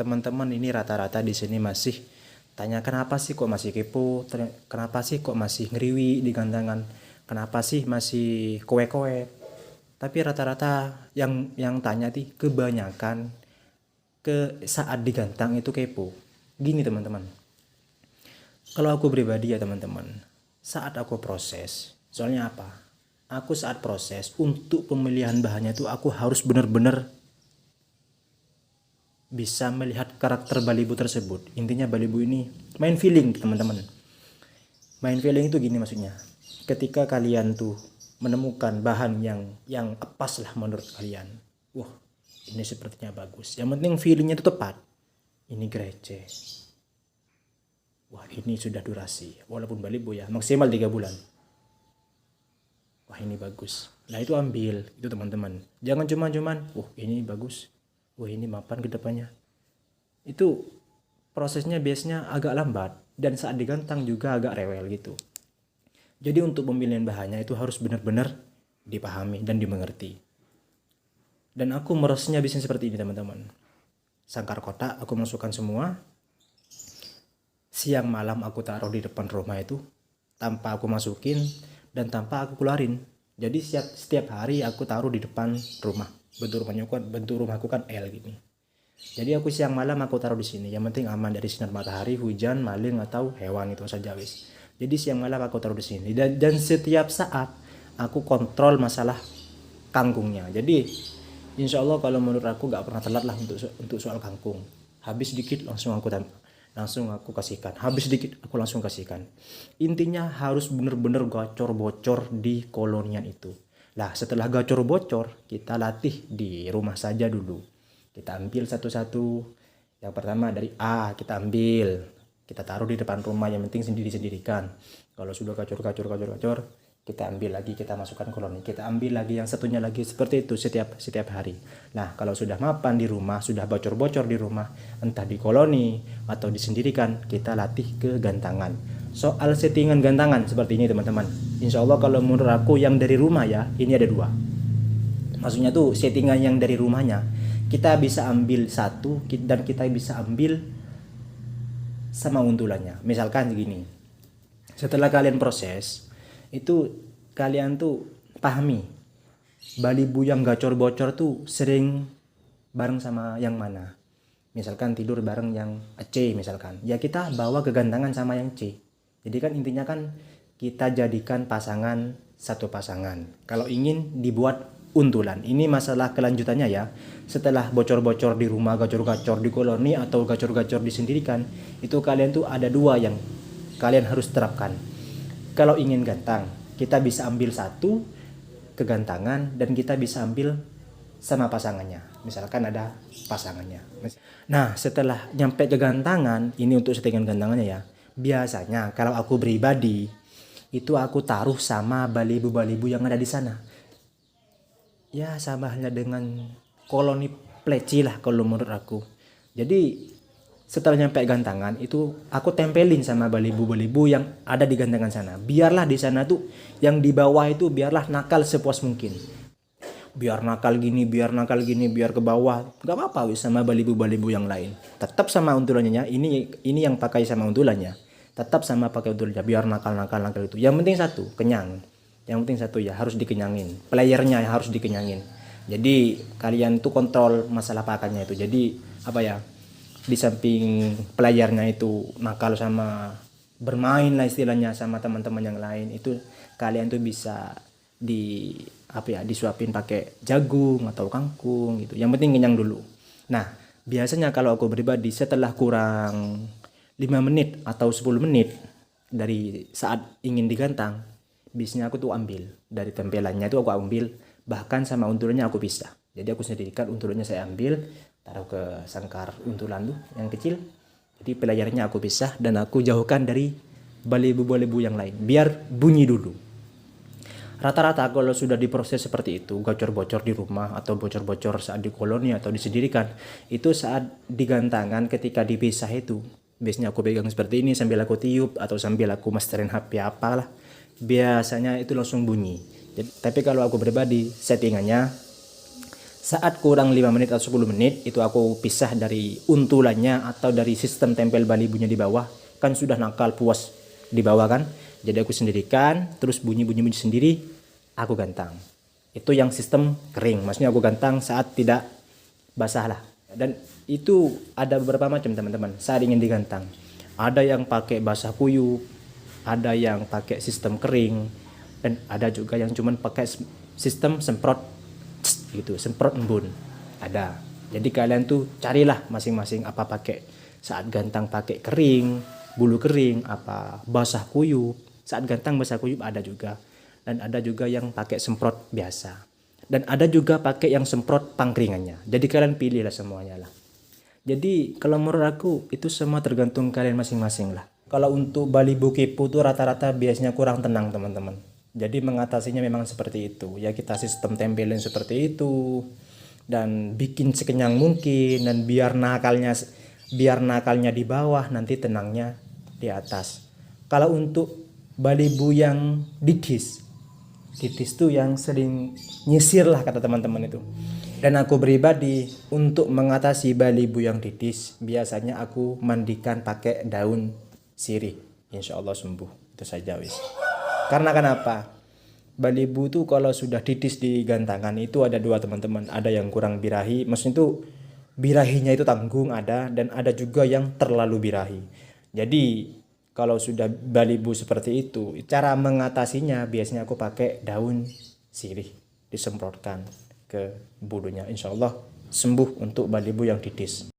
teman-teman ini rata-rata di sini masih tanya kenapa sih kok masih kepo, kenapa sih kok masih ngeriwi di gantangan, kenapa sih masih kowe-kowe. Tapi rata-rata yang tanya sih kebanyakan ke saat digantang itu kepo. Gini teman-teman, kalau aku pribadi ya teman-teman, saat aku proses, soalnya apa? Aku saat proses untuk pemilihan bahannya itu aku harus benar-benar bisa melihat karakter balibu tersebut. Intinya balibu ini main feeling teman-teman. Main feeling itu gini maksudnya. Ketika kalian tuh menemukan bahan yang pas lah menurut kalian. Wah, ini sepertinya bagus. Yang penting feelingnya itu tepat. Ini grece. Wah, ini sudah durasi. Walaupun balibu ya, maksimal 3 bulan. Wah, ini bagus. Nah, itu ambil itu teman-teman. Jangan cuman, ini bagus. Wah, ini mapan ke depannya. Itu prosesnya biasanya agak lambat dan saat digantang juga agak rewel gitu. Jadi untuk pemilihan bahannya itu harus benar-benar dipahami dan dimengerti. Dan aku merosnya bisnis seperti ini teman-teman. Sangkar kotak aku masukkan semua. Siang malam aku taruh di depan rumah itu tanpa aku masukin dan tanpa aku keluarin. Jadi setiap hari aku taruh di depan rumah. Bentuk rumahku kan L gini. Jadi aku siang malam aku taruh di sini. Yang penting aman dari sinar matahari, hujan, maling atau hewan itu saja wis. Jadi siang malam aku taruh di sini dan setiap saat aku kontrol masalah kangkungnya. Jadi insya Allah kalau menurut aku gak pernah telat lah untuk soal kangkung. Habis dikit langsung aku kasihkan. Habis dikit aku langsung kasihkan. Intinya harus bener-bener gacor bocor di kolonian itu. Lah setelah gacor bocor kita latih di rumah saja dulu. Kita ambil satu-satu. Yang pertama dari A kita ambil. Kita taruh di depan rumah, yang penting sendiri-sendirikan. Kalau sudah gacor, kita ambil lagi, kita masukkan koloni. Kita ambil lagi yang satunya lagi, seperti itu setiap hari. Nah, kalau sudah mapan di rumah, sudah bocor-bocor di rumah, entah di koloni atau disendirikan, kita latih ke gantangan. Soal settingan gantangan seperti ini teman-teman. Insya Allah kalau menurut aku yang dari rumah ya, ini ada 2. Maksudnya tuh settingan yang dari rumahnya, kita bisa ambil satu dan kita bisa ambil sama untulannya. Misalkan gini, setelah kalian proses itu kalian tuh pahami balibu yang gacor bocor tuh sering bareng sama yang mana. Misalkan tidur bareng yang C misalkan, ya kita bawa ke gantangan sama yang C. Jadi kan intinya kan kita jadikan pasangan satu pasangan. Kalau ingin dibuat untulan, ini masalah kelanjutannya ya. Setelah bocor-bocor di rumah, gacor-gacor di koloni atau gacor-gacor disendirikan, itu kalian tuh ada 2 yang kalian harus terapkan. Kalau ingin gantang, kita bisa ambil satu ke gantangan dan kita bisa ambil sama pasangannya. Misalkan ada pasangannya. Nah, setelah nyampe ke gantangan, ini untuk settingan gantangannya ya. Biasanya kalau aku pribadi itu aku taruh sama balibu-balibu yang ada di sana. Ya sama halnya dengan koloni pleci lah kalau menurut aku. Jadi setelah nyampe gantangan itu aku tempelin sama balibu-balibu yang ada di gantangan sana. Biarlah di sana tuh yang di bawah itu biarlah nakal sepuas mungkin. Biar nakal gini, biar ke bawah. Gak apa-apa sama balibu-balibu yang lain. Tetap sama untulannya. Ini yang pakai sama untulannya. Tetap sama pakai untulannya. Biar nakal itu. Yang penting satu, kenyang. Yang penting satu ya harus dikenyangin. Playernya harus dikenyangin. Jadi kalian tuh kontrol masalah pakannya itu. Jadi apa ya? Di samping playernya itu nakal sama bermain lah istilahnya sama teman-teman yang lain, itu kalian tuh bisa disuapin pakai jagung atau kangkung gitu. Yang penting kenyang dulu. Nah, biasanya kalau aku pribadi setelah kurang 5 menit atau 10 menit dari saat ingin digantang, biasanya aku tuh ambil dari tempelannya itu aku ambil, bahkan sama untulannya aku pisah. Jadi aku sendirikan untulannya saya ambil, taruh ke sangkar untulan tuh yang kecil. Jadi playernya aku pisah dan aku jauhkan dari balibu-balibu yang lain biar bunyi dulu. Rata-rata kalau sudah diproses seperti itu, gacor-bocor di rumah atau bocor-bocor saat di koloni atau disendirikan, itu saat digantangan ketika dipisah itu, biasanya aku pegang seperti ini sambil aku tiup atau sambil aku masterin HP apalah, biasanya itu langsung bunyi. Jadi, tapi kalau aku pribadi settingannya Saat kurang 5 menit atau 10 menit itu aku pisah dari untulannya atau dari sistem tempel balibunya di bawah, kan sudah nakal puas di bawah kan, jadi aku sendirikan, terus bunyi sendiri aku gantang. Itu yang sistem kering, maksudnya aku gantang saat tidak basah lah. Dan itu ada beberapa macam teman-teman saat ingin digantang. Ada yang pakai basah kuyup, ada yang pakai sistem kering, dan ada juga yang cuman pakai sistem semprot gitu, semprot embun. Ada. Jadi kalian tuh carilah masing-masing apa pakai saat gantang pakai kering, bulu kering, apa basah kuyup. Saat gantang basah kuyup ada juga. Dan ada juga yang pakai semprot biasa. Dan ada juga pakai yang semprot pangkringannya. Jadi kalian pilih lah semuanya lah. Jadi kalau menurut aku itu semua tergantung kalian masing-masing lah. Kalau untuk balibu kepo tuh rata-rata biasanya kurang tenang teman-teman. Jadi mengatasinya memang seperti itu. Ya kita sistem tempelin seperti itu dan bikin sekenyang mungkin, dan biar nakalnya di bawah, nanti tenangnya di atas. Kalau untuk balibu yang didis tuh yang sering nyisir lah kata teman-teman itu. Dan aku pribadi untuk mengatasi balibu yang didis biasanya aku mandikan pakai daun sirih, insya Allah sembuh. Itu saja wis. Karena kenapa? Balibu tuh kalau sudah didis di gantangan itu ada dua teman-teman, ada yang kurang birahi, maksudnya itu birahinya itu tanggung ada, dan ada juga yang terlalu birahi. Jadi kalau sudah balibu seperti itu, cara mengatasinya biasanya aku pakai daun sirih, disemprotkan ke bulunya, insya Allah sembuh untuk balibu yang didis.